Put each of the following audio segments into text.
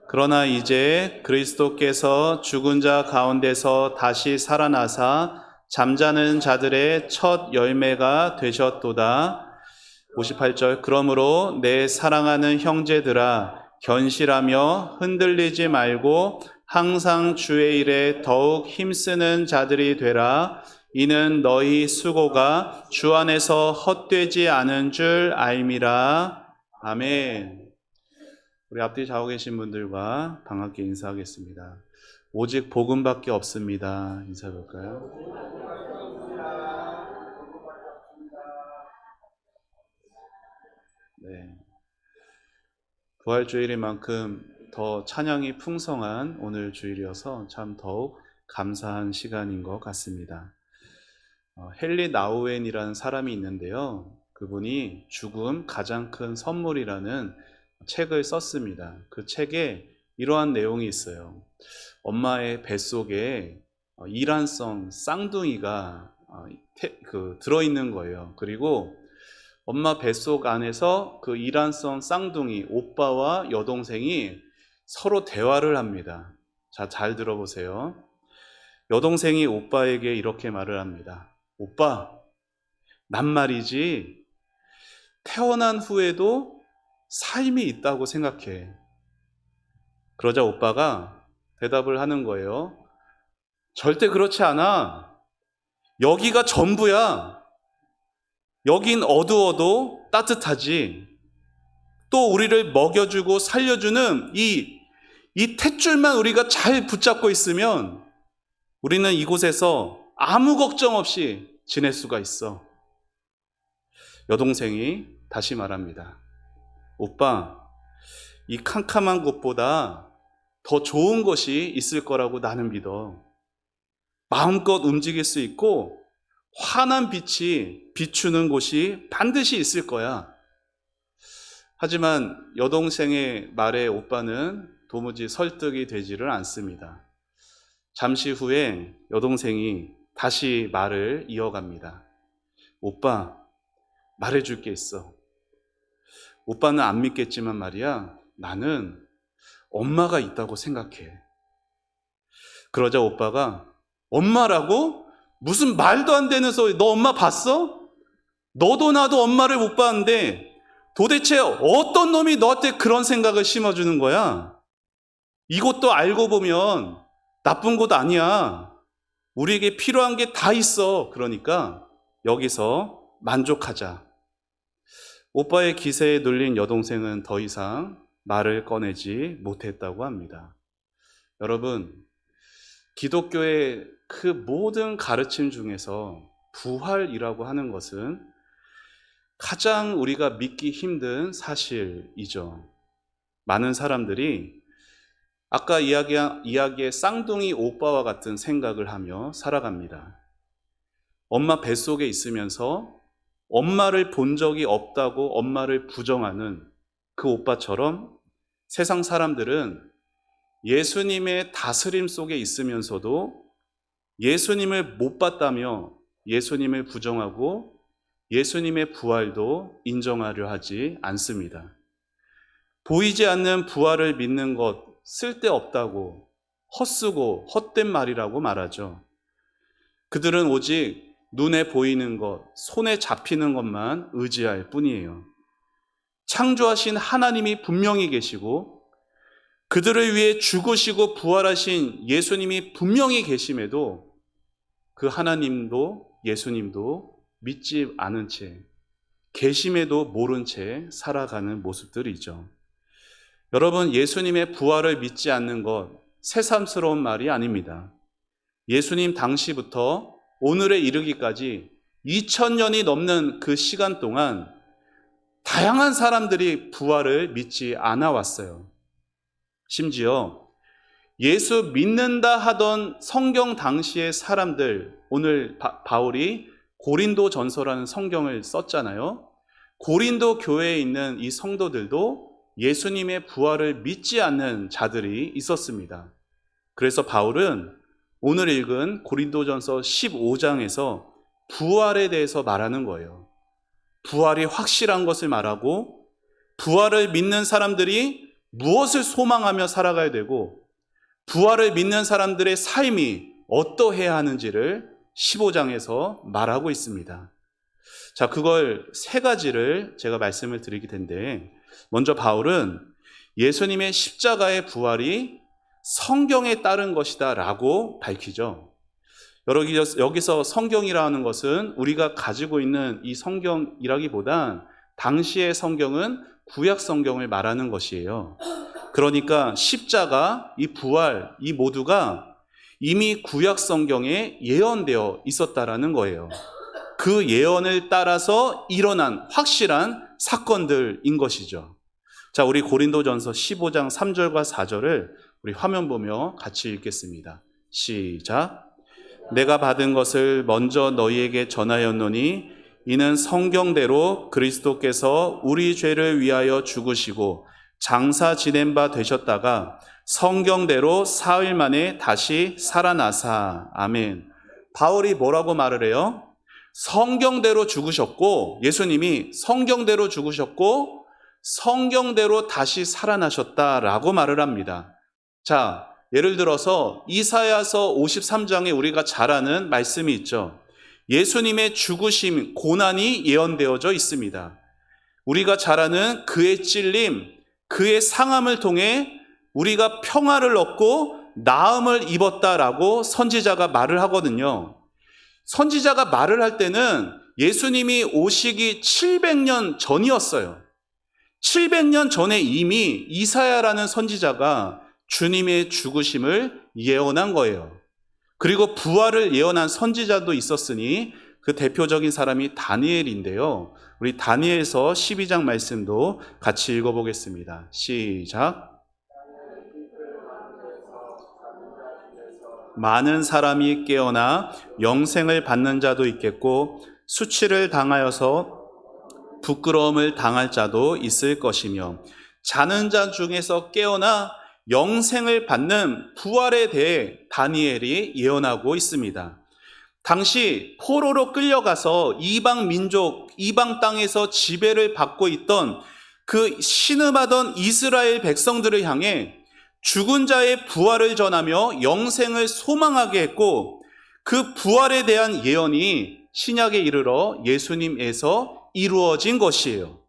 그러나 이제 그리스도께서 죽은 자 가운데서 다시 살아나사 잠자는 자들의 첫 열매가 되셨도다. 58절. 그러므로 내 사랑하는 형제들아, 견실하며 흔들리지 말고 항상 주의 일에 더욱 힘쓰는 자들이 되라. 이는 너희 수고가 주 안에서 헛되지 않은 줄 알미라. 아멘. 우리 앞뒤 좌우 계신 분들과 반갑게 인사하겠습니다. 오직 복음밖에 없습니다. 인사해 볼까요? 네. 부활주일인 만큼 더 찬양이 풍성한 오늘 주일이어서 참 더욱 감사한 시간인 것 같습니다. 헨리 나우엔이라는 사람이 있는데요. 그분이 죽음 가장 큰 선물이라는 책을 썼습니다. 그 책에 이러한 내용이 있어요. 엄마의 뱃속에 이란성 쌍둥이가 들어있는 거예요. 그리고 엄마 뱃속 안에서 그 이란성 쌍둥이 오빠와 여동생이 서로 대화를 합니다. 자, 잘 들어보세요. 여동생이 오빠에게 이렇게 말을 합니다. 오빠, 난 말이지 태어난 후에도 삶이 있다고 생각해. 그러자 오빠가 대답을 하는 거예요. 절대 그렇지 않아. 여기가 전부야. 여긴 어두워도 따뜻하지. 또 우리를 먹여주고 살려주는 이 탯줄만 우리가 잘 붙잡고 있으면 우리는 이곳에서 아무 걱정 없이 지낼 수가 있어. 여동생이 다시 말합니다. 오빠, 이 캄캄한 곳보다 더 좋은 것이 있을 거라고 나는 믿어. 마음껏 움직일 수 있고 환한 빛이 비추는 곳이 반드시 있을 거야. 하지만 여동생의 말에 오빠는 도무지 설득이 되지를 않습니다. 잠시 후에 여동생이 다시 말을 이어갑니다. 오빠, 말해줄 게 있어. 오빠는 안 믿겠지만 말이야, 나는 엄마가 있다고 생각해. 그러자 오빠가 엄마라고? 무슨 말도 안 되는 소리. 너 엄마 봤어? 너도 나도 엄마를 못 봤는데 도대체 어떤 놈이 너한테 그런 생각을 심어주는 거야? 이것도 알고 보면 나쁜 곳 아니야. 우리에게 필요한 게 다 있어. 그러니까 여기서 만족하자. 오빠의 기세에 눌린 여동생은 더 이상 말을 꺼내지 못했다고 합니다. 여러분, 기독교의 그 모든 가르침 중에서 부활이라고 하는 것은 가장 우리가 믿기 힘든 사실이죠. 많은 사람들이 아까 이야기의 쌍둥이 오빠와 같은 생각을 하며 살아갑니다. 엄마 뱃속에 있으면서 엄마를 본 적이 없다고 엄마를 부정하는 그 오빠처럼 세상 사람들은 예수님의 다스림 속에 있으면서도 예수님을 못 봤다며 예수님을 부정하고 예수님의 부활도 인정하려 하지 않습니다. 보이지 않는 부활을 믿는 것 쓸데없다고 헛쓰고 헛된 말이라고 말하죠. 그들은 오직 눈에 보이는 것, 손에 잡히는 것만 의지할 뿐이에요. 창조하신 하나님이 분명히 계시고 그들을 위해 죽으시고 부활하신 예수님이 분명히 계심에도 그 하나님도 예수님도 믿지 않은 채 계심에도 모른 채 살아가는 모습들이죠. 여러분, 예수님의 부활을 믿지 않는 것 새삼스러운 말이 아닙니다. 예수님 당시부터 오늘에 이르기까지 2000년이 넘는 그 시간 동안 다양한 사람들이 부활을 믿지 않아 왔어요. 심지어 예수 믿는다 하던 성경 당시의 사람들, 오늘 바울이 고린도 전서라는 성경을 썼잖아요. 고린도 교회에 있는 이 성도들도 예수님의 부활을 믿지 않는 자들이 있었습니다. 그래서 바울은 오늘 읽은 고린도전서 15장에서 부활에 대해서 말하는 거예요. 부활이 확실한 것을 말하고 부활을 믿는 사람들이 무엇을 소망하며 살아가야 되고 부활을 믿는 사람들의 삶이 어떠해야 하는지를 15장에서 말하고 있습니다. 자, 그걸 세 가지를 제가 말씀을 드리게 텐데, 먼저 바울은 예수님의 십자가의 부활이 성경에 따른 것이다 라고 밝히죠. 여기서 성경이라는 것은 우리가 가지고 있는 이 성경이라기보단 당시의 성경은 구약 성경을 말하는 것이에요. 그러니까 십자가, 이 부활, 이 모두가 이미 구약 성경에 예언되어 있었다라는 거예요. 그 예언을 따라서 일어난 확실한 사건들인 것이죠. 자, 우리 고린도전서 15장 3절과 4절을 우리 화면 보며 같이 읽겠습니다. 시작. 내가 받은 것을 먼저 너희에게 전하였노니 이는 성경대로 그리스도께서 우리 죄를 위하여 죽으시고 장사 지낸 바 되셨다가 성경대로 사흘 만에 다시 살아나사. 아멘. 바울이 뭐라고 말을 해요? 성경대로 죽으셨고, 예수님이 성경대로 죽으셨고 성경대로 다시 살아나셨다라고 말을 합니다. 자, 예를 들어서 이사야서 53장에 우리가 잘 아는 말씀이 있죠. 예수님의 죽으심, 고난이 예언되어져 있습니다. 우리가 잘 아는 그의 찔림, 그의 상함을 통해 우리가 평화를 얻고 나음을 입었다라고 선지자가 말을 하거든요. 선지자가 말을 할 때는 예수님이 오시기 700년 전이었어요. 700년 전에 이미 이사야라는 선지자가 주님의 죽으심을 예언한 거예요. 그리고 부활을 예언한 선지자도 있었으니 그 대표적인 사람이 다니엘인데요. 우리 다니엘서 12장 말씀도 같이 읽어보겠습니다. 시작. 많은 사람이 깨어나 영생을 받는 자도 있겠고 수치를 당하여서 부끄러움을 당할 자도 있을 것이며 자는 자 중에서 깨어나 영생을 받는 부활에 대해 다니엘이 예언하고 있습니다. 당시 포로로 끌려가서 이방 민족, 이방 땅에서 지배를 받고 있던 그 신음하던 이스라엘 백성들을 향해 죽은 자의 부활을 전하며 영생을 소망하게 했고 그 부활에 대한 예언이 신약에 이르러 예수님에서 이루어진 것이에요.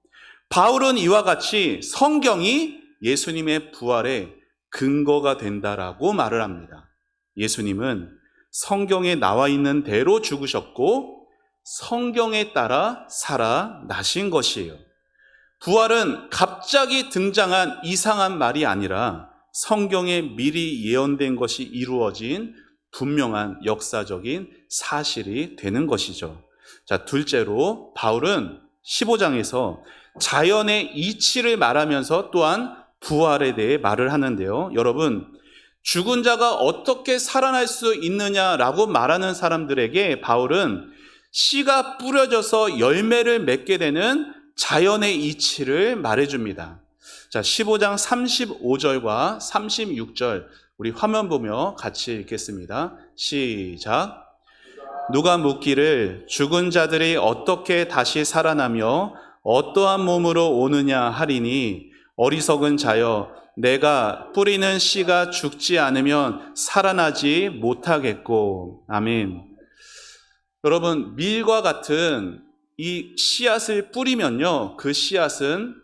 바울은 이와 같이 성경이 예수님의 부활의 근거가 된다라고 말을 합니다. 예수님은 성경에 나와 있는 대로 죽으셨고 성경에 따라 살아나신 것이에요. 부활은 갑자기 등장한 이상한 말이 아니라 성경에 미리 예언된 것이 이루어진 분명한 역사적인 사실이 되는 것이죠. 자, 둘째로 바울은 15장에서 자연의 이치를 말하면서 또한 부활에 대해 말을 하는데요. 여러분, 죽은 자가 어떻게 살아날 수 있느냐라고 말하는 사람들에게 바울은 씨가 뿌려져서 열매를 맺게 되는 자연의 이치를 말해줍니다. 자, 15장 35절과 36절 우리 화면 보며 같이 읽겠습니다. 시작. 누가 묻기를 죽은 자들이 어떻게 다시 살아나며 어떠한 몸으로 오느냐 하리니 어리석은 자여 내가 뿌리는 씨가 죽지 않으면 살아나지 못하겠고. 아멘. 여러분, 밀과 같은 이 씨앗을 뿌리면요, 그 씨앗은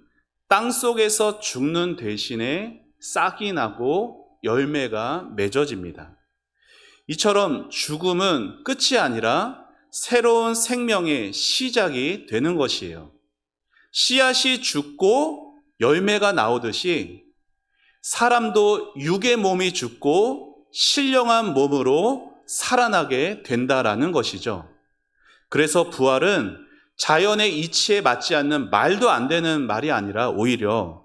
땅속에서 죽는 대신에 싹이 나고 열매가 맺어집니다. 이처럼 죽음은 끝이 아니라 새로운 생명의 시작이 되는 것이에요. 씨앗이 죽고 열매가 나오듯이 사람도 육의 몸이 죽고 신령한 몸으로 살아나게 된다라는 것이죠. 그래서 부활은 자연의 이치에 맞지 않는 말도 안 되는 말이 아니라 오히려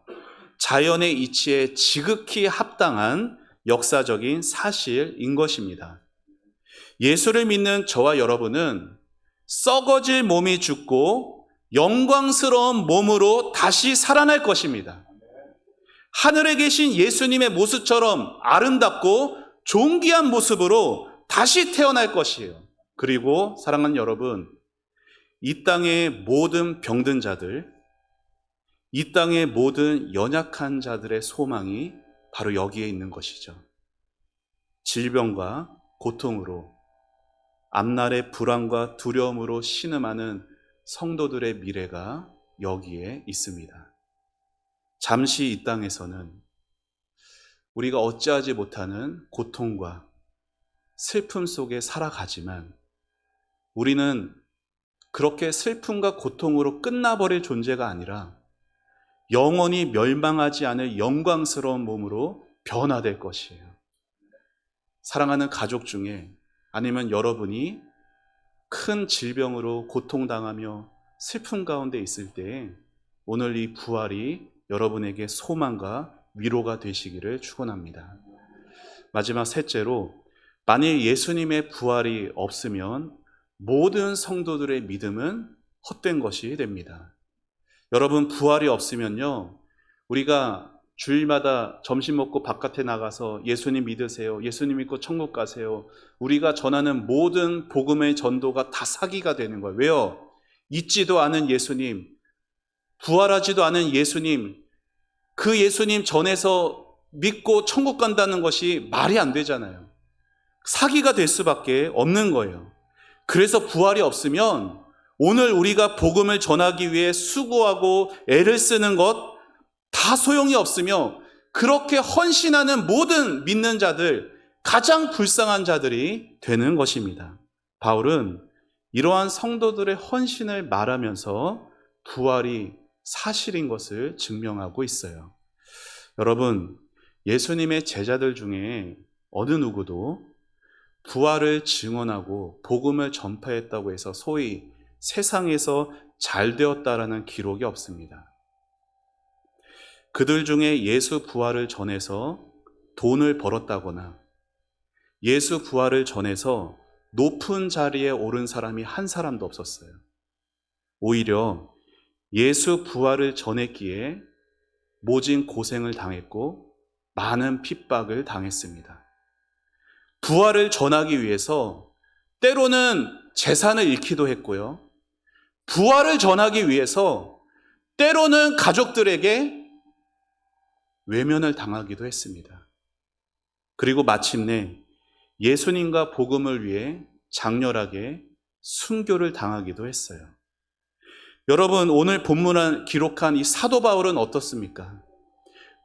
자연의 이치에 지극히 합당한 역사적인 사실인 것입니다. 예수를 믿는 저와 여러분은 썩어질 몸이 죽고 영광스러운 몸으로 다시 살아날 것입니다. 하늘에 계신 예수님의 모습처럼 아름답고 존귀한 모습으로 다시 태어날 것이에요. 그리고 사랑하는 여러분, 이 땅의 모든 병든 자들, 이 땅의 모든 연약한 자들의 소망이 바로 여기에 있는 것이죠. 질병과 고통으로, 앞날의 불안과 두려움으로 신음하는 성도들의 미래가 여기에 있습니다. 잠시 이 땅에서는 우리가 어찌하지 못하는 고통과 슬픔 속에 살아가지만 우리는 그렇게 슬픔과 고통으로 끝나버릴 존재가 아니라 영원히 멸망하지 않을 영광스러운 몸으로 변화될 것이에요. 사랑하는 가족 중에 아니면 여러분이 큰 질병으로 고통당하며 슬픔 가운데 있을 때 오늘 이 부활이 여러분에게 소망과 위로가 되시기를 축원합니다. 마지막 셋째로, 만일 예수님의 부활이 없으면 모든 성도들의 믿음은 헛된 것이 됩니다. 여러분, 부활이 없으면요, 우리가 주일마다 점심 먹고 바깥에 나가서 예수님 믿으세요, 예수님 믿고 천국 가세요, 우리가 전하는 모든 복음의 전도가 다 사기가 되는 거예요. 왜요? 있지도 않은 예수님, 부활하지도 않은 예수님, 그 예수님 전해서 믿고 천국 간다는 것이 말이 안 되잖아요. 사기가 될 수밖에 없는 거예요. 그래서 부활이 없으면 오늘 우리가 복음을 전하기 위해 수고하고 애를 쓰는 것 다 소용이 없으며, 그렇게 헌신하는 모든 믿는 자들, 가장 불쌍한 자들이 되는 것입니다. 바울은 이러한 성도들의 헌신을 말하면서 부활이 사실인 것을 증명하고 있어요. 여러분, 예수님의 제자들 중에 어느 누구도 부활을 증언하고 복음을 전파했다고 해서 소위 세상에서 잘 되었다라는 기록이 없습니다. 그들 중에 예수 부활을 전해서 돈을 벌었다거나 예수 부활을 전해서 높은 자리에 오른 사람이 한 사람도 없었어요. 오히려 예수 부활을 전했기에 모진 고생을 당했고 많은 핍박을 당했습니다. 부활을 전하기 위해서 때로는 재산을 잃기도 했고요. 부활을 전하기 위해서 때로는 가족들에게 외면을 당하기도 했습니다. 그리고 마침내 예수님과 복음을 위해 장렬하게 순교를 당하기도 했어요. 여러분, 오늘 본문을 기록한 이 사도 바울은 어떻습니까?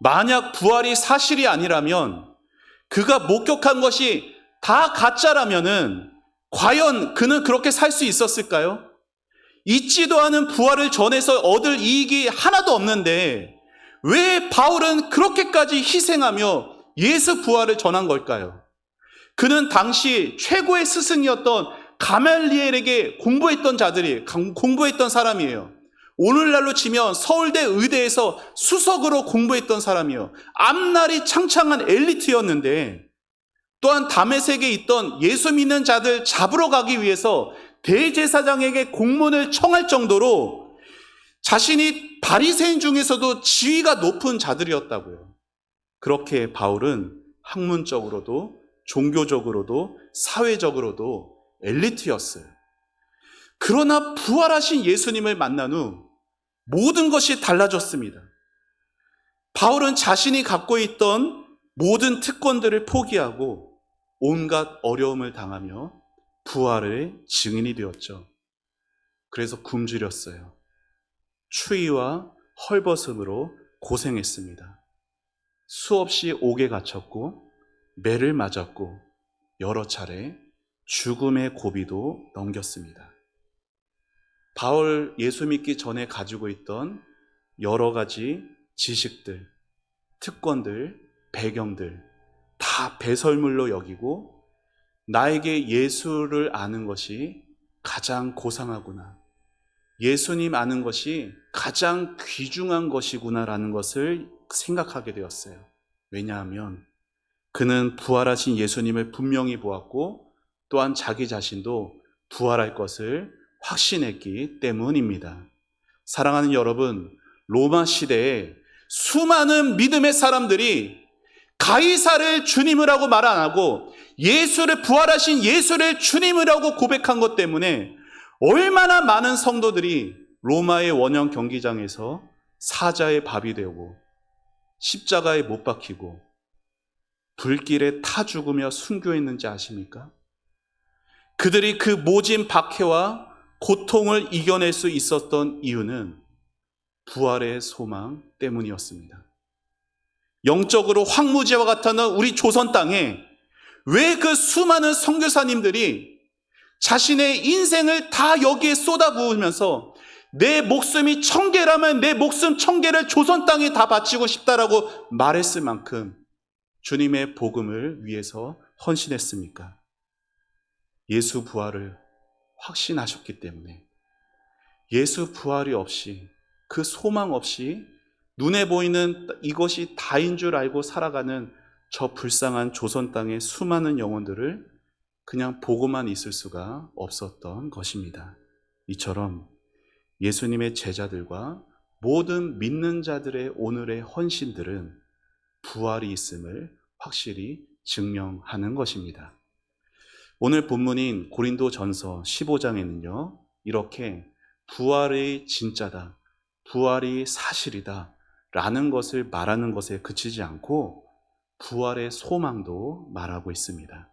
만약 부활이 사실이 아니라면, 그가 목격한 것이 다 가짜라면은 과연 그는 그렇게 살 수 있었을까요? 있지도 않은 부활을 전해서 얻을 이익이 하나도 없는데 왜 바울은 그렇게까지 희생하며 예수 부활을 전한 걸까요? 그는 당시 최고의 스승이었던 가말리엘에게 공부했던 사람이에요. 오늘날로 치면 서울대 의대에서 수석으로 공부했던 사람이에요. 앞날이 창창한 엘리트였는데, 또한 다메섹에 있던 예수 믿는 자들 잡으러 가기 위해서 대제사장에게 공문을 청할 정도로 자신이 바리새인 중에서도 지위가 높은 자들이었다고요. 그렇게 바울은 학문적으로도 종교적으로도 사회적으로도 엘리트였어요. 그러나 부활하신 예수님을 만난 후 모든 것이 달라졌습니다. 바울은 자신이 갖고 있던 모든 특권들을 포기하고 온갖 어려움을 당하며 부활의 증인이 되었죠. 그래서 굶주렸어요. 추위와 헐벗음으로 고생했습니다. 수없이 옥에 갇혔고 매를 맞았고 여러 차례 죽음의 고비도 넘겼습니다. 바울 예수 믿기 전에 가지고 있던 여러 가지 지식들, 특권들, 배경들 다 배설물로 여기고 나에게 예수를 아는 것이 가장 고상하구나, 예수님 아는 것이 가장 귀중한 것이구나라는 것을 생각하게 되었어요. 왜냐하면 그는 부활하신 예수님을 분명히 보았고 또한 자기 자신도 부활할 것을 확신했기 때문입니다. 사랑하는 여러분, 로마 시대에 수많은 믿음의 사람들이 가이사를 주님이라고 말 안 하고 부활하신 예수를 주님이라고 고백한 것 때문에 얼마나 많은 성도들이 로마의 원형 경기장에서 사자의 밥이 되고 십자가에 못 박히고 불길에 타 죽으며 순교했는지 아십니까? 그들이 그 모진 박해와 고통을 이겨낼 수 있었던 이유는 부활의 소망 때문이었습니다. 영적으로 황무지와 같았던 우리 조선 땅에 왜 그 수많은 선교사님들이 자신의 인생을 다 여기에 쏟아부으면서 내 목숨이 1000개라면 내 목숨 1000개를 조선 땅에 다 바치고 싶다라고 말했을 만큼 주님의 복음을 위해서 헌신했습니까? 예수 부활을 확신하셨기 때문에 예수 부활이 없이 그 소망 없이 눈에 보이는 이것이 다인 줄 알고 살아가는 저 불쌍한 조선 땅의 수많은 영혼들을 그냥 보고만 있을 수가 없었던 것입니다. 이처럼 예수님의 제자들과 모든 믿는 자들의 오늘의 헌신들은 부활이 있음을 확실히 증명하는 것입니다. 오늘 본문인 고린도전서 15장에는요, 이렇게 부활이 진짜다, 부활이 사실이다 라는 것을 말하는 것에 그치지 않고 부활의 소망도 말하고 있습니다.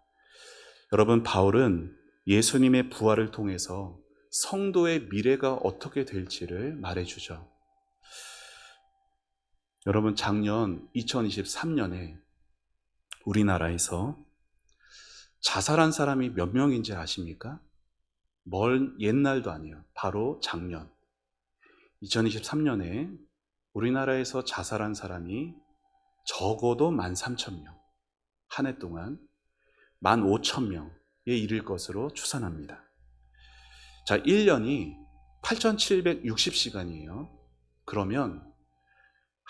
여러분, 바울은 예수님의 부활을 통해서 성도의 미래가 어떻게 될지를 말해주죠. 여러분, 작년 2023년에 우리나라에서 자살한 사람이 몇 명인지 아십니까? 멀 옛날도 아니에요. 바로 작년 2023년에 우리나라에서 자살한 사람이 적어도 13,000명, 한 해 동안 15,000명에 이를 것으로 추산합니다. 자, 1년이 8,760시간이에요. 그러면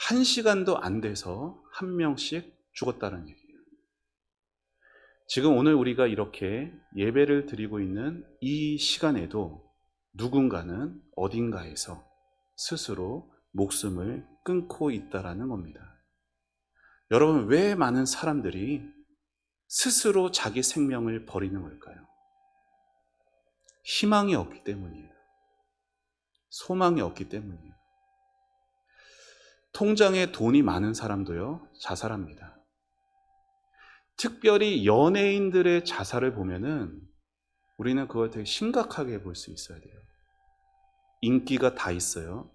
1시간도 안 돼서 한 명씩 죽었다는 얘기예요. 지금 오늘 우리가 이렇게 예배를 드리고 있는 이 시간에도 누군가는 어딘가에서 스스로 목숨을 끊고 있다라는 겁니다. 여러분, 왜 많은 사람들이 스스로 자기 생명을 버리는 걸까요? 희망이 없기 때문이에요. 소망이 없기 때문이에요. 통장에 돈이 많은 사람도요, 자살합니다. 특별히 연예인들의 자살을 보면은 우리는 그걸 되게 심각하게 볼 수 있어야 돼요. 인기가 다 있어요.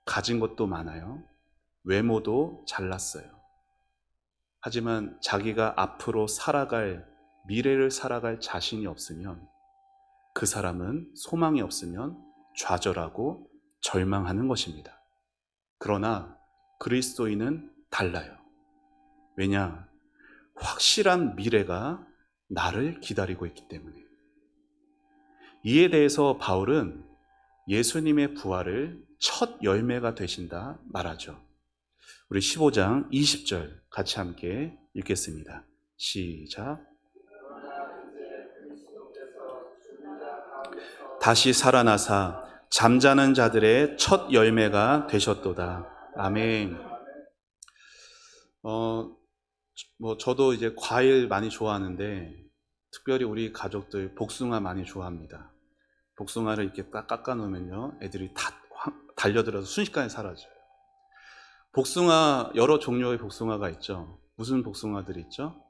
가진 것도 많아요. 외모도 잘났어요. 하지만 자기가 앞으로 살아갈, 미래를 살아갈 자신이 없으면, 그 사람은 소망이 없으면 좌절하고 절망하는 것입니다. 그러나 그리스도인은 달라요. 왜냐? 확실한 미래가 나를 기다리고 있기 때문에. 이에 대해서 바울은 예수님의 부활을 첫 열매가 되신다 말하죠. 우리 15장 20절 같이 함께 읽겠습니다. 시작. 다시 살아나사 잠자는 자들의 첫 열매가 되셨도다. 아멘. 저도 이제 과일 많이 좋아하는데 특별히 우리 가족들 복숭아 많이 좋아합니다. 복숭아를 이렇게 딱 깎아 놓으면요, 애들이 다 달려들어서 순식간에 사라져요. 복숭아, 여러 종류의 복숭아가 있죠. 무슨 복숭아들이 있죠?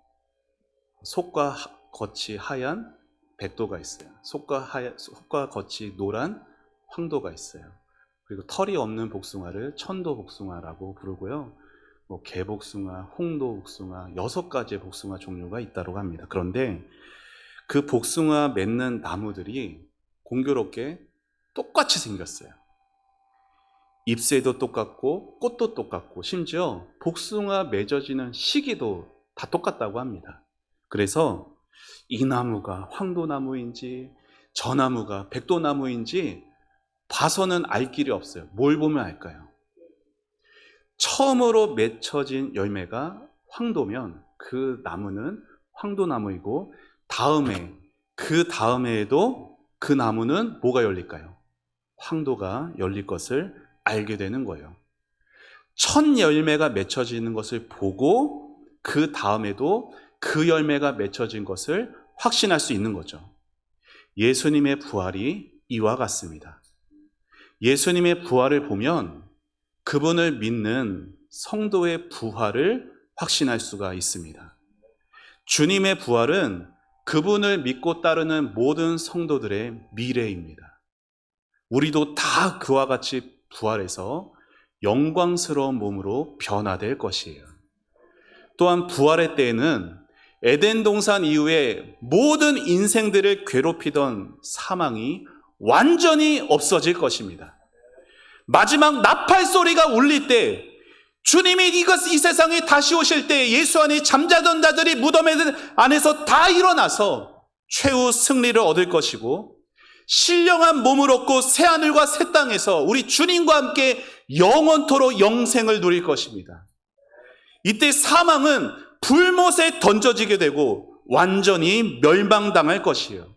속과 겉이 하얀 백도가 있어요. 속과 겉이 노란 황도가 있어요. 그리고 털이 없는 복숭아를 천도 복숭아라고 부르고요. 개복숭아, 홍도 복숭아, 6가지의 복숭아 종류가 있다고 합니다. 그런데 그 복숭아 맺는 나무들이 공교롭게 똑같이 생겼어요. 잎새도 똑같고 꽃도 똑같고 심지어 복숭아 맺어지는 시기도 다 똑같다고 합니다. 그래서 이 나무가 황도나무인지 저 나무가 백도나무인지 봐서는 알 길이 없어요. 뭘 보면 알까요? 처음으로 맺혀진 열매가 황도면 그 나무는 황도나무이고 그 다음에도 그 나무는 뭐가 열릴까요? 황도가 열릴 것을 알게 되는 거예요. 첫 열매가 맺혀지는 것을 보고 그 다음에도 그 열매가 맺혀진 것을 확신할 수 있는 거죠. 예수님의 부활이 이와 같습니다. 예수님의 부활을 보면 그분을 믿는 성도의 부활을 확신할 수가 있습니다. 주님의 부활은 그분을 믿고 따르는 모든 성도들의 미래입니다. 우리도 다 그와 같이 부활해서 영광스러운 몸으로 변화될 것이에요. 또한 부활의 때에는 에덴 동산 이후에 모든 인생들을 괴롭히던 사망이 완전히 없어질 것입니다. 마지막 나팔 소리가 울릴 때, 주님이 이 세상에 다시 오실 때 예수 안에 잠자던 자들이 무덤 안에서 다 일어나서 최후 승리를 얻을 것이고, 신령한 몸을 얻고 새하늘과 새 땅에서 우리 주님과 함께 영원토록 영생을 누릴 것입니다. 이때 사망은 불못에 던져지게 되고 완전히 멸망당할 것이에요.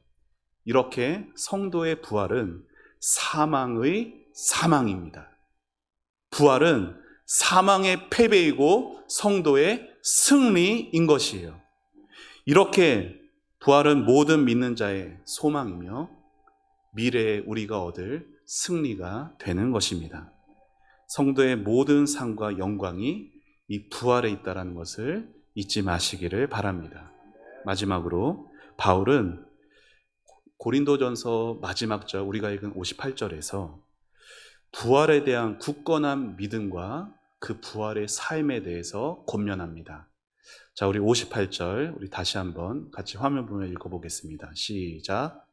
이렇게 성도의 부활은 사망의 사망입니다. 부활은 사망의 패배이고 성도의 승리인 것이에요. 이렇게 부활은 모든 믿는 자의 소망이며 미래에 우리가 얻을 승리가 되는 것입니다. 성도의 모든 상과 영광이 이 부활에 있다는 것을 잊지 마시기를 바랍니다. 마지막으로 바울은 고린도전서 마지막 절 우리가 읽은 58절에서 부활에 대한 굳건한 믿음과 그 부활의 삶에 대해서 권면합니다. 자, 우리 58절 우리 다시 한번 같이 화면 보며 읽어보겠습니다. 시작.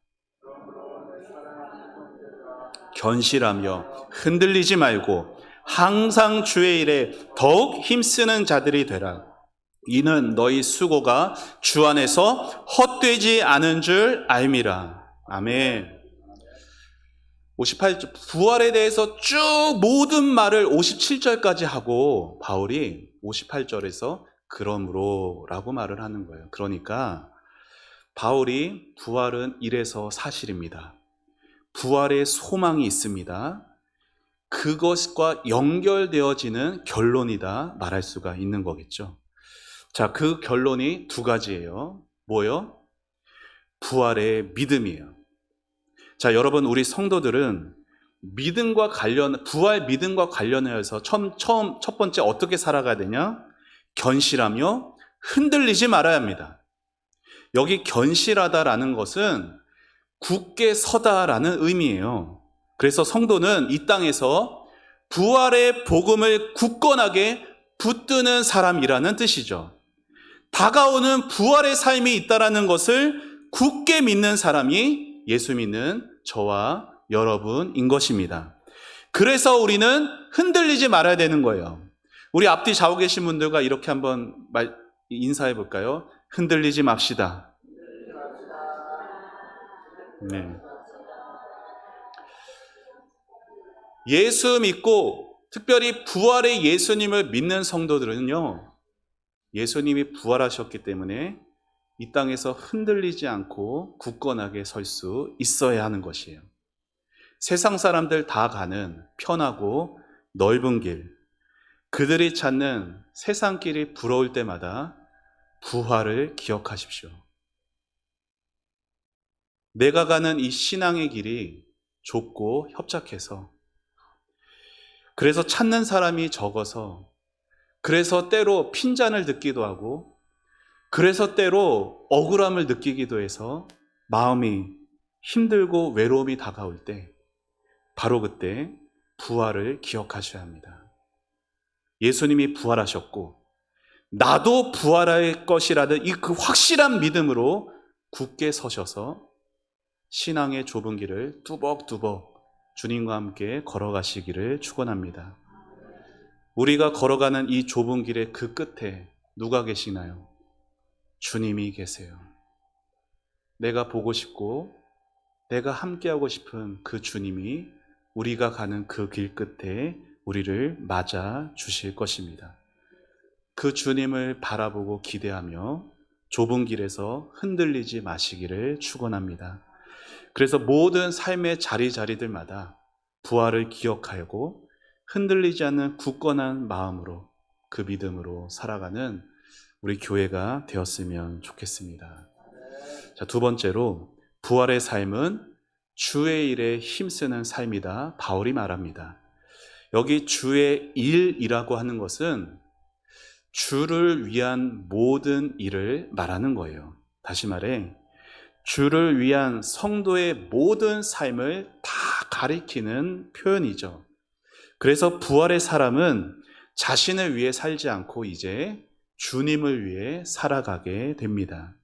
견실하며 흔들리지 말고 항상 주의 일에 더욱 힘쓰는 자들이 되라. 이는 너희 수고가 주 안에서 헛되지 않은 줄 알미라. 아멘. 58절 부활에 대해서 쭉 모든 말을 57절까지 하고 바울이 58절에서 그러므로 라고 말을 하는 거예요. 그러니까 바울이 부활은 이래서 사실입니다. 부활의 소망이 있습니다. 그것과 연결되어지는 결론이다 말할 수가 있는 거겠죠. 자, 그 결론이 두 가지예요. 뭐요? 부활의 믿음이에요. 자, 여러분, 우리 성도들은 부활 믿음과 관련해서 첫 번째 어떻게 살아가야 되냐? 견실하며 흔들리지 말아야 합니다. 여기 견실하다라는 것은 굳게 서다라는 의미예요. 그래서 성도는 이 땅에서 부활의 복음을 굳건하게 붙드는 사람이라는 뜻이죠. 다가오는 부활의 삶이 있다라는 것을 굳게 믿는 사람이 예수 믿는 저와 여러분인 것입니다. 그래서 우리는 흔들리지 말아야 되는 거예요. 우리 앞뒤 좌우 계신 분들과 이렇게 한번 인사해 볼까요? 흔들리지 맙시다. 네. 예수 믿고 특별히 부활의 예수님을 믿는 성도들은요, 예수님이 부활하셨기 때문에 이 땅에서 흔들리지 않고 굳건하게 설 수 있어야 하는 것이에요. 세상 사람들 다 가는 편하고 넓은 길, 그들이 찾는 세상 길이 부러울 때마다 부활을 기억하십시오. 내가 가는 이 신앙의 길이 좁고 협착해서, 그래서 찾는 사람이 적어서, 그래서 때로 핀잔을 듣기도 하고, 그래서 때로 억울함을 느끼기도 해서 마음이 힘들고 외로움이 다가올 때, 바로 그때 부활을 기억하셔야 합니다. 예수님이 부활하셨고 나도 부활할 것이라는 이 그 확실한 믿음으로 굳게 서셔서 신앙의 좁은 길을 뚜벅뚜벅 주님과 함께 걸어가시기를 축원합니다. 우리가 걸어가는 이 좁은 길의 그 끝에 누가 계시나요? 주님이 계세요. 내가 보고 싶고 내가 함께하고 싶은 그 주님이 우리가 가는 그 길 끝에 우리를 맞아 주실 것입니다. 그 주님을 바라보고 기대하며 좁은 길에서 흔들리지 마시기를 축원합니다. 그래서 모든 삶의 자리자리들마다 부활을 기억하고 흔들리지 않는 굳건한 마음으로 그 믿음으로 살아가는 우리 교회가 되었으면 좋겠습니다. 자, 두 번째로 부활의 삶은 주의 일에 힘쓰는 삶이다. 바울이 말합니다. 여기 주의 일이라고 하는 것은 주를 위한 모든 일을 말하는 거예요. 다시 말해, 주를 위한 성도의 모든 삶을 다 가리키는 표현이죠. 그래서 부활의 사람은 자신을 위해 살지 않고 이제 주님을 위해 살아가게 됩니다.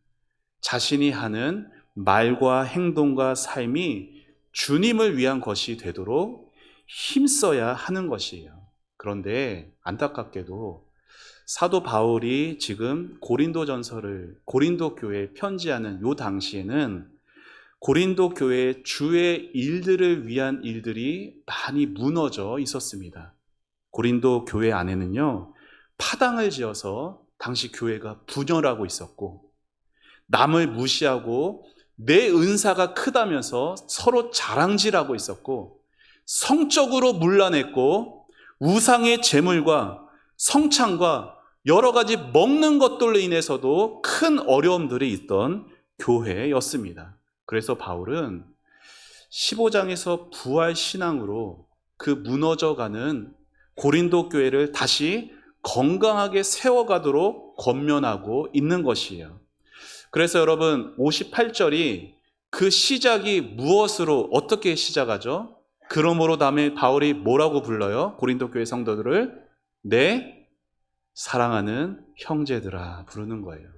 자신이 하는 말과 행동과 삶이 주님을 위한 것이 되도록 힘써야 하는 것이에요. 그런데 안타깝게도 사도 바울이 지금 고린도 교회에 편지하는 요 당시에는 고린도 교회의 주의 일들을 위한 일들이 많이 무너져 있었습니다. 고린도 교회 안에는요, 파당을 지어서 당시 교회가 분열하고 있었고, 남을 무시하고 내 은사가 크다면서 서로 자랑질하고 있었고, 성적으로 문란했고, 우상의 제물과 성찬과 여러 가지 먹는 것들로 인해서도 큰 어려움들이 있던 교회였습니다. 그래서 바울은 15장에서 부활 신앙으로 그 무너져가는 고린도 교회를 다시 건강하게 세워가도록 권면하고 있는 것이에요. 그래서 여러분 58절이 그 시작이 무엇으로 어떻게 시작하죠? 그러므로 다음에 바울이 뭐라고 불러요? 고린도 교회 성도들을 내 사랑하는 형제들아 부르는 거예요.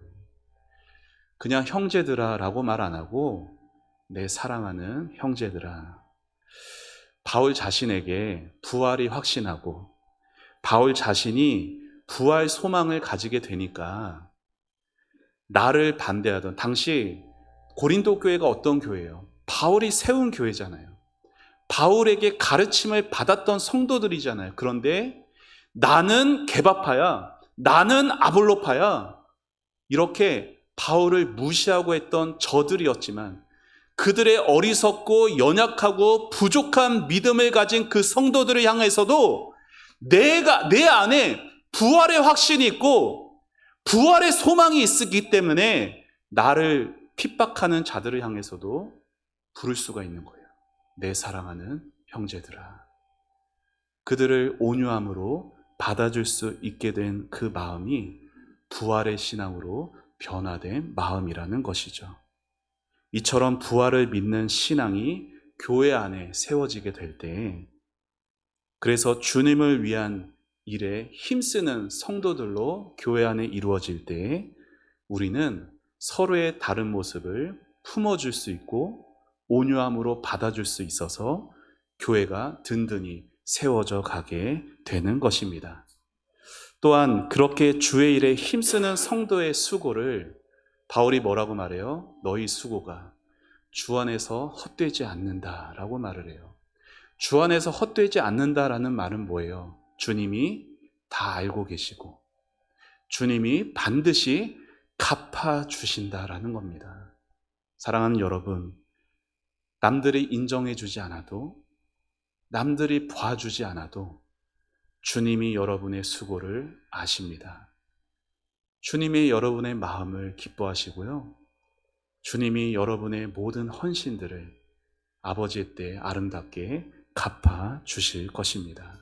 그냥 형제들아 라고 말 안 하고 내 사랑하는 형제들아. 바울 자신에게 부활이 확신하고 바울 자신이 부활 소망을 가지게 되니까 나를 반대하던 당시 고린도 교회가 어떤 교회예요? 바울이 세운 교회잖아요. 바울에게 가르침을 받았던 성도들이잖아요. 그런데 나는 게바파야, 나는 아볼로파야, 이렇게 바울을 무시하고 했던 저들이었지만 그들의 어리석고 연약하고 부족한 믿음을 가진 그 성도들을 향해서도 내 안에 부활의 확신이 있고 부활의 소망이 있기 때문에 나를 핍박하는 자들을 향해서도 부를 수가 있는 거예요. 내 사랑하는 형제들아. 그들을 온유함으로 받아줄 수 있게 된 그 마음이 부활의 신앙으로 변화된 마음이라는 것이죠. 이처럼 부활을 믿는 신앙이 교회 안에 세워지게 될 때, 그래서 주님을 위한 일에 힘쓰는 성도들로 교회 안에 이루어질 때 우리는 서로의 다른 모습을 품어줄 수 있고 온유함으로 받아줄 수 있어서 교회가 든든히 세워져 가게 되는 것입니다. 또한 그렇게 주의 일에 힘쓰는 성도의 수고를 바울이 뭐라고 말해요? 너희 수고가 주 안에서 헛되지 않는다라고 말을 해요. 주 안에서 헛되지 않는다라는 말은 뭐예요? 주님이 다 알고 계시고 주님이 반드시 갚아주신다라는 겁니다. 사랑하는 여러분, 남들이 인정해 주지 않아도 남들이 봐주지 않아도 주님이 여러분의 수고를 아십니다. 주님이 여러분의 마음을 기뻐하시고요. 주님이 여러분의 모든 헌신들을 아버지의 때 아름답게 갚아 주실 것입니다.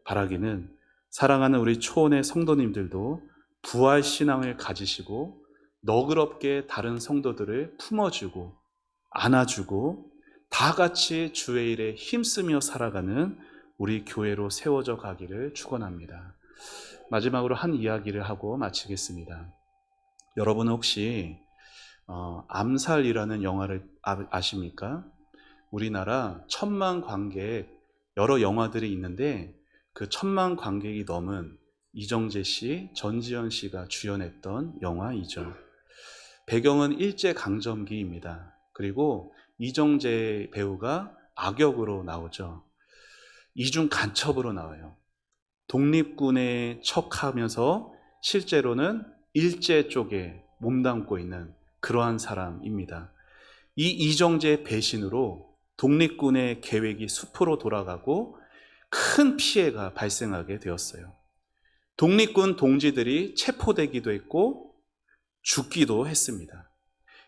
바라기는 사랑하는 우리 초원의 성도님들도 부활 신앙을 가지시고 너그럽게 다른 성도들을 품어주고 안아주고 다 같이 주의 일에 힘쓰며 살아가는 우리 교회로 세워져 가기를 축원합니다. 마지막으로 한 이야기를 하고 마치겠습니다. 여러분 혹시 암살이라는 영화를 아십니까? 우리나라 1000만 관객 여러 영화들이 있는데 그 1000만 관객이 넘은 이정재 씨, 전지현 씨가 주연했던 영화이죠. 배경은 일제강점기입니다. 그리고 이정재 배우가 악역으로 나오죠. 이중 간첩으로 나와요. 독립군에 척하면서 실제로는 일제 쪽에 몸담고 있는 그러한 사람입니다. 이 이정재의 배신으로 독립군의 계획이 수포로 돌아가고 큰 피해가 발생하게 되었어요. 독립군 동지들이 체포되기도 했고 죽기도 했습니다.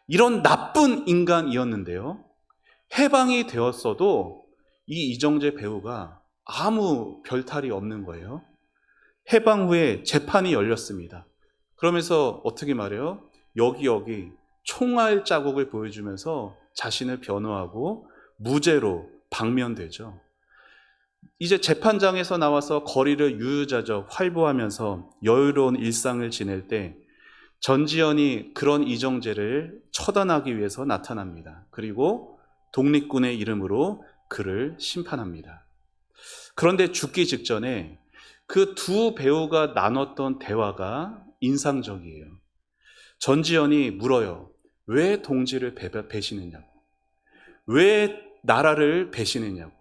이런 나쁜 인간이었는데요. 해방이 되었어도 이 이정재 배우가 아무 별탈이 없는 거예요. 해방 후에 재판이 열렸습니다. 그러면서 어떻게 말해요? 여기 총알 자국을 보여주면서 자신을 변호하고 무죄로 방면되죠. 이제 재판장에서 나와서 거리를 유유자적 활보하면서 여유로운 일상을 지낼 때 전지현이 그런 이정재를 처단하기 위해서 나타납니다. 그리고 독립군의 이름으로 그를 심판합니다. 그런데 죽기 직전에 그 두 배우가 나눴던 대화가 인상적이에요. 전지현이 물어요. 왜 동지를 배신했냐고. 왜 나라를 배신했냐고.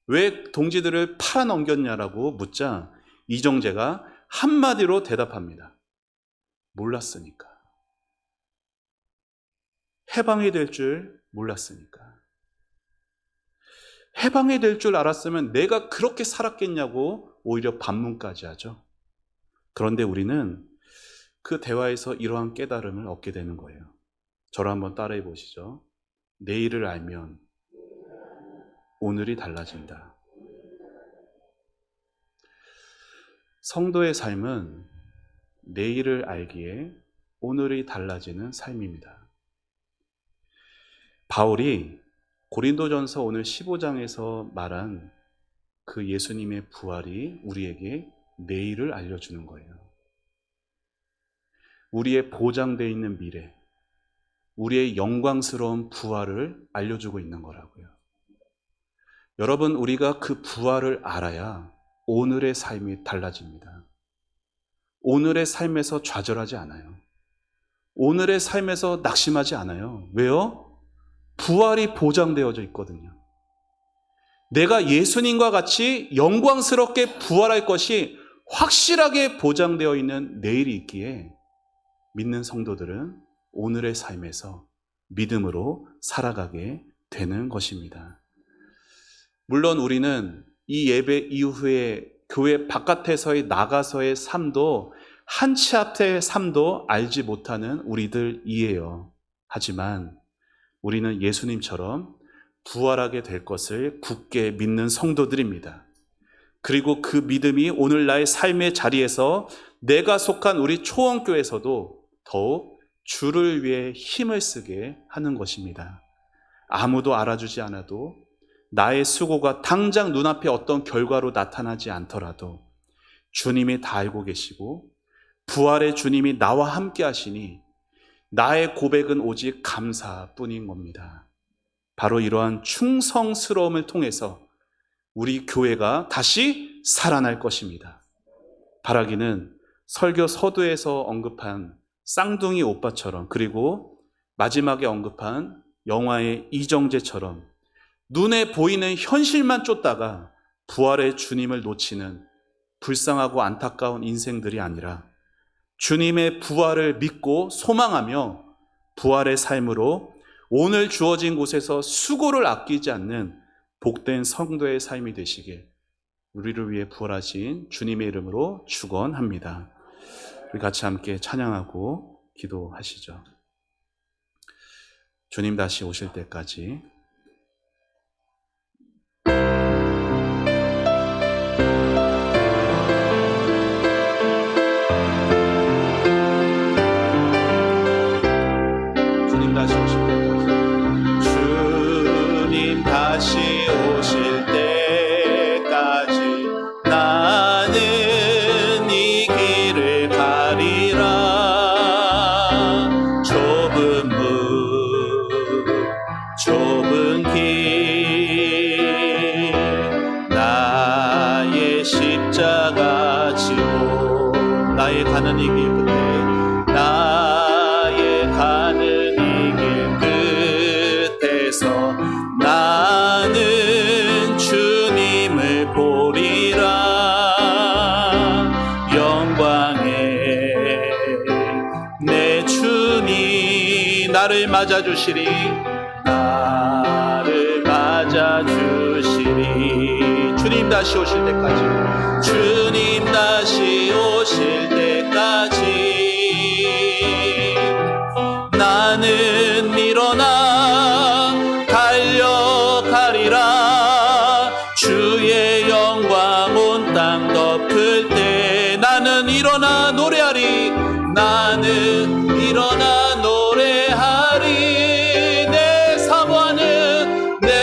왜 동지들을 팔아넘겼냐라고 묻자 이정재가 한마디로 대답합니다. 몰랐으니까. 해방이 될 줄 몰랐으니까. 해방이 될 줄 알았으면 내가 그렇게 살았겠냐고 오히려 반문까지 하죠. 그런데 우리는 그 대화에서 이러한 깨달음을 얻게 되는 거예요. 저를 한번 따라해 보시죠. 내일을 알면 오늘이 달라진다. 성도의 삶은 내일을 알기에 오늘이 달라지는 삶입니다. 바울이 고린도전서 오늘 15장에서 말한 그 예수님의 부활이 우리에게 내일을 알려주는 거예요. 우리의 보장되어 있는 미래, 우리의 영광스러운 부활을 알려주고 있는 거라고요. 여러분, 우리가 그 부활을 알아야 오늘의 삶이 달라집니다. 오늘의 삶에서 좌절하지 않아요. 오늘의 삶에서 낙심하지 않아요. 왜요? 부활이 보장되어져 있거든요. 내가 예수님과 같이 영광스럽게 부활할 것이 확실하게 보장되어 있는 내일이 있기에 믿는 성도들은 오늘의 삶에서 믿음으로 살아가게 되는 것입니다. 물론 우리는 이 예배 이후에 교회 바깥에서의 나가서의 삶도 한 치 앞의 삶도 알지 못하는 우리들이에요. 하지만 우리는 예수님처럼 부활하게 될 것을 굳게 믿는 성도들입니다. 그리고 그 믿음이 오늘 나의 삶의 자리에서 내가 속한 우리 초원교에서도 더욱 주를 위해 힘을 쓰게 하는 것입니다. 아무도 알아주지 않아도 나의 수고가 당장 눈앞에 어떤 결과로 나타나지 않더라도 주님이 다 알고 계시고 부활의 주님이 나와 함께 하시니 나의 고백은 오직 감사뿐인 겁니다. 바로 이러한 충성스러움을 통해서 우리 교회가 다시 살아날 것입니다. 바라기는 설교 서두에서 언급한 쌍둥이 오빠처럼, 그리고 마지막에 언급한 영화의 이정재처럼 눈에 보이는 현실만 쫓다가 부활의 주님을 놓치는 불쌍하고 안타까운 인생들이 아니라 주님의 부활을 믿고 소망하며 부활의 삶으로 오늘 주어진 곳에서 수고를 아끼지 않는 복된 성도의 삶이 되시길 우리를 위해 부활하신 주님의 이름으로 축원합니다. 우리 같이 함께 찬양하고 기도하시죠. 주님 다시 오실 때까지 다시 오실 때까지 주님 다시 오실 때까지 나는 이 길을 가리라. 좁은 문 좁은 길 나의 십자가 지고 나의 가는 이 길 끝에 나의 가는 나는 주님을 보리라. 영광의 내 주님 나를 맞아주시리. 나를 맞아주시리. 주님 다시 오실 때까지 주님 다시 오실 때까지 나는 일어나 달려가리라. 주의 영 나는 일어나 노래하리. 내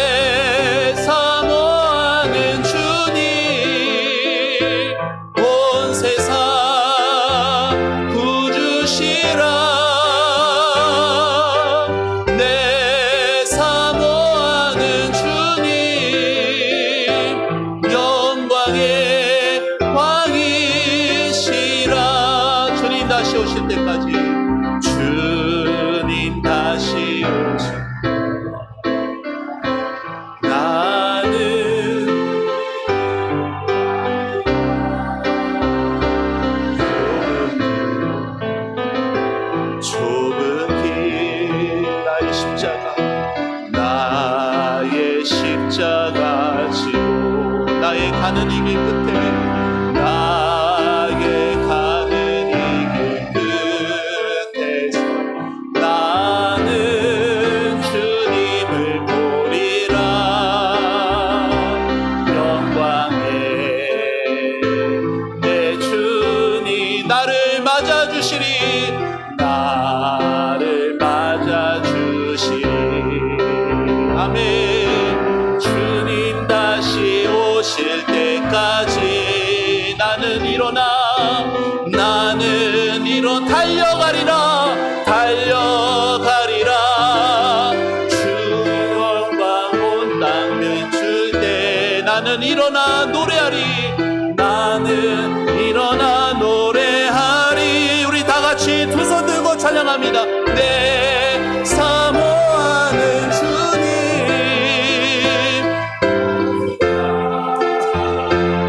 사모하는 주님, 온 세상 구주시라. 내 사모하는 주님, 영광의 왕이시라. 주님 다시 오실 때까지, 주님 다시 오실 때 나는 좁은 길, 나의 십자가 지고 나의 가는 이 길 끝에, 나의 가는 이 길 끝에서 나는 주님을 보리라. 영광의 내 주님 나를 맞아주시리. 나를 맞아주시리. 아멘. 주님 다시 오실 때까지 나는 일어나 달려가리라. 주 영광 온 땅 비출 때 나는 일어나 노래하리. 나는 일어나 노래하리. 우리 다 같이 두 손 들고 찬양합니다. 내 사모하는 주님,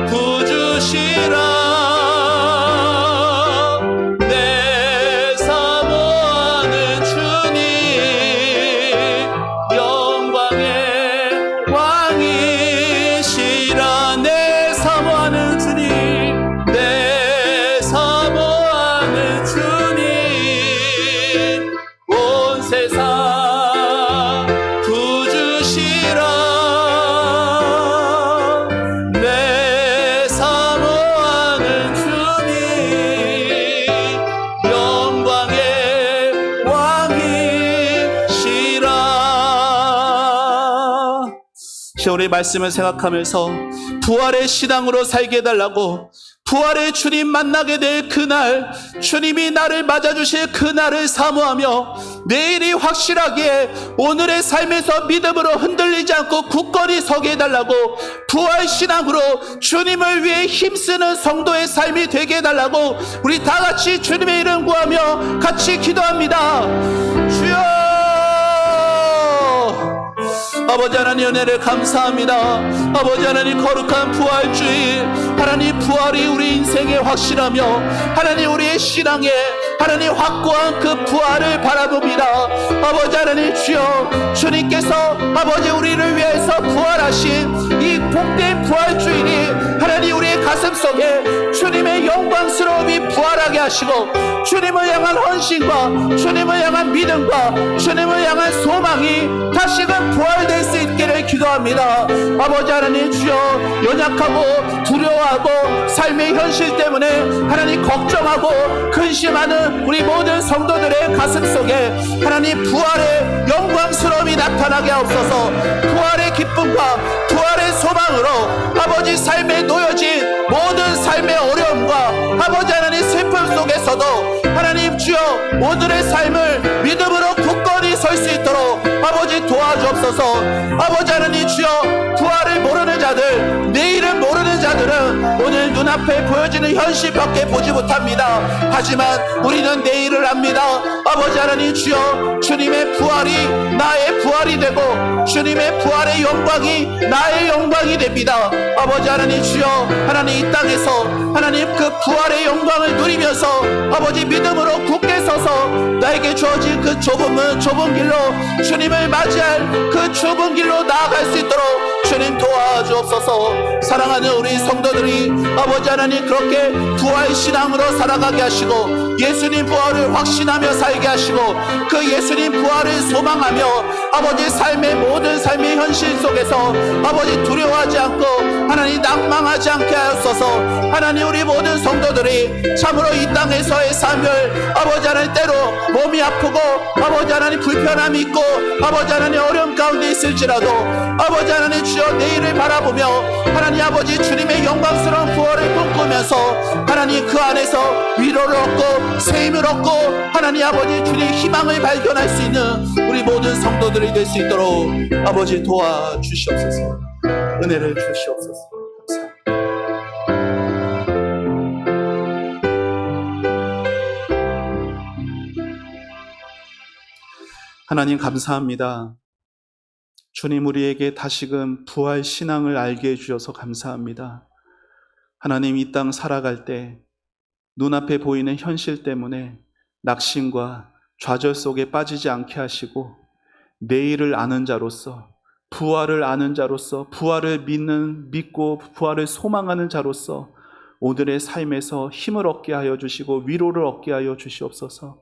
구주시라. 내 사모하는 주님, 영광의 왕이시라. 내 사모하는 주님, 내 사모하는 주님, 온 세상 구주시라. 내 사모하는 주님, 영광의 왕이시라. 오늘 말씀을 생각하면서 부활의 신앙으로 살게 해달라고, 부활의 주님 만나게 될 그날, 주님이 나를 맞아주실 그날을 사모하며 내일이 확실하게 오늘의 삶에서 믿음으로 흔들리지 않고 굳건히 서게 해달라고, 부활 신앙으로 주님을 위해 힘쓰는 성도의 삶이 되게 해달라고 우리 다 같이 주님의 이름 구하며 같이 기도합니다. 주여, 아버지 하나님 은혜를 감사합니다. 아버지 하나님 거룩한 부활주의, 하나님 부활이 우리 인생에 확실하며 하나님 우리의 신앙에 하나님 확고한 그 부활을 바라봅니다. 아버지 하나님 주여, 주님께서 아버지 우리를 위해서 부활하신 이 복된 부활주일이 하나님 우리의 가슴 속에 주님의 영광스러움이 부활하게 하시고, 주님을 향한 헌신과 주님을 향한 믿음과 주님을 향한 소망이 다시금 부활될 수 있기를 기도합니다. 아버지 하나님 주여, 연약하고 두려워하고 삶의 현실 때문에 하나님 걱정하고 근심하는 우리 모든 성도들의 가슴 속에 하나님 부활의 영광스러움이 나타나게 하옵소서. 부활의 기쁨과 부활의 소망으로 아버지 삶에 놓여진 모든 삶의 어려움과 아버지 하나님 슬픔 속에서도 하나님 주여 오늘의 삶을 믿음으로 굳건히 설 수 있도록 아버지 도와주옵소서. 아버지 하나님 주여, 부활을 모르는 자들, 내일을 모르는 자들은 오늘 눈앞에 보여지는 현실밖에 보지 못합니다. 하지만 우리는 내일을 압니다. 아버지 하나님 주여, 주님의 부활이 나의 부활이 되고 주님의 부활의 영광이 나의 영광이 됩니다. 아버지 하나님 주여, 하나님 이 땅에서 하나님 그 부활의 영광을 누리면서 아버지 믿음으로 굳게 서서 나에게 주어진 그 좁은 길로 주님을 맞이할 그 좁은 길로 나아갈 수 있도록 주님 도와주옵소서. 사랑하는 우리 성도들이 아버지 하나님 그렇게 부활 신앙으로 살아가게 하시고 예수님 부활을 확신하며 살게 하시고 그 예수님 부활을 소망하며 아버지 삶의 모든 삶의 현실 속에서 아버지 두려워하지 않고 하나님 낭망하지 않게 하옵소서. 하나님 우리 모든 성도들이 참으로 이 땅에서의 삶을 아버지 하나님 때로 몸이 아프고 아버지 하나님 불편함이 있고 아버지 하나님 어려움 가운데 있을지라도 아버지 하나님 주여 내일을 바라보며 하나님 아버지 주님의 영광스러운 부활을 꿈꾸면서 하나님 그 안에서 위로를 얻고 새 힘을 얻고 하나님 아버지 주님 희망을 발견할 수 있는 우리 모든 성도들이 될 수 있도록 아버지 도와주시옵소서. 은혜를 주시옵소서. 하나님 감사합니다. 주님 우리에게 다시금 부활 신앙을 알게 해주셔서 감사합니다. 하나님 이 땅 살아갈 때 눈앞에 보이는 현실 때문에 낙심과 좌절 속에 빠지지 않게 하시고 내일을 아는 자로서 부활을 아는 자로서 부활을 믿고 부활을 소망하는 자로서 오늘의 삶에서 힘을 얻게 하여 주시고 위로를 얻게 하여 주시옵소서.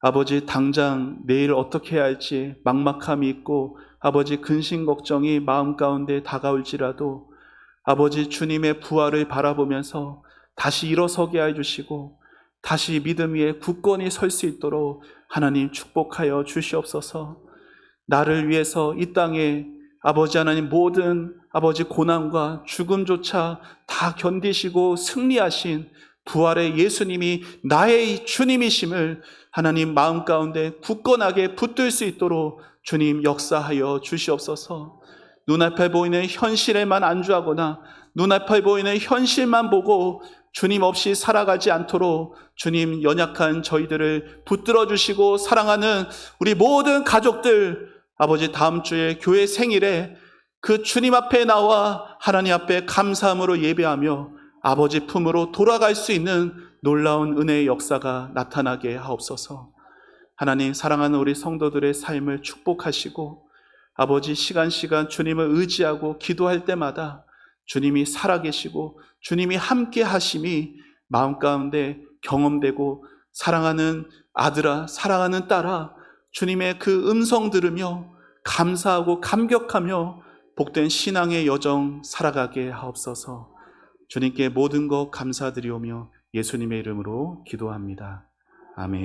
아버지 당장 내일 어떻게 해야 할지 막막함이 있고 아버지 근심 걱정이 마음 가운데 다가올지라도 아버지 주님의 부활을 바라보면서 다시 일어서게 해주시고 다시 믿음 위에 굳건히 설 수 있도록 하나님 축복하여 주시옵소서. 나를 위해서 이 땅에 아버지 하나님 모든 아버지 고난과 죽음조차 다 견디시고 승리하신 부활의 예수님이 나의 주님이심을 하나님 마음 가운데 굳건하게 붙들 수 있도록 주님 역사하여 주시옵소서. 눈앞에 보이는 현실에만 안주하거나 눈앞에 보이는 현실만 보고 주님 없이 살아가지 않도록 주님 연약한 저희들을 붙들어 주시고 사랑하는 우리 모든 가족들 아버지 다음 주에 교회 생일에 그 주님 앞에 나와 하나님 앞에 감사함으로 예배하며 아버지 품으로 돌아갈 수 있는 놀라운 은혜의 역사가 나타나게 하옵소서. 하나님 사랑하는 우리 성도들의 삶을 축복하시고 아버지 시간 주님을 의지하고 기도할 때마다 주님이 살아계시고 주님이 함께 하심이 마음 가운데 경험되고 사랑하는 아들아 사랑하는 딸아 주님의 그 음성 들으며 감사하고 감격하며 복된 신앙의 여정 살아가게 하옵소서. 주님께 모든 것 감사드리오며 예수님의 이름으로 기도합니다. 아멘.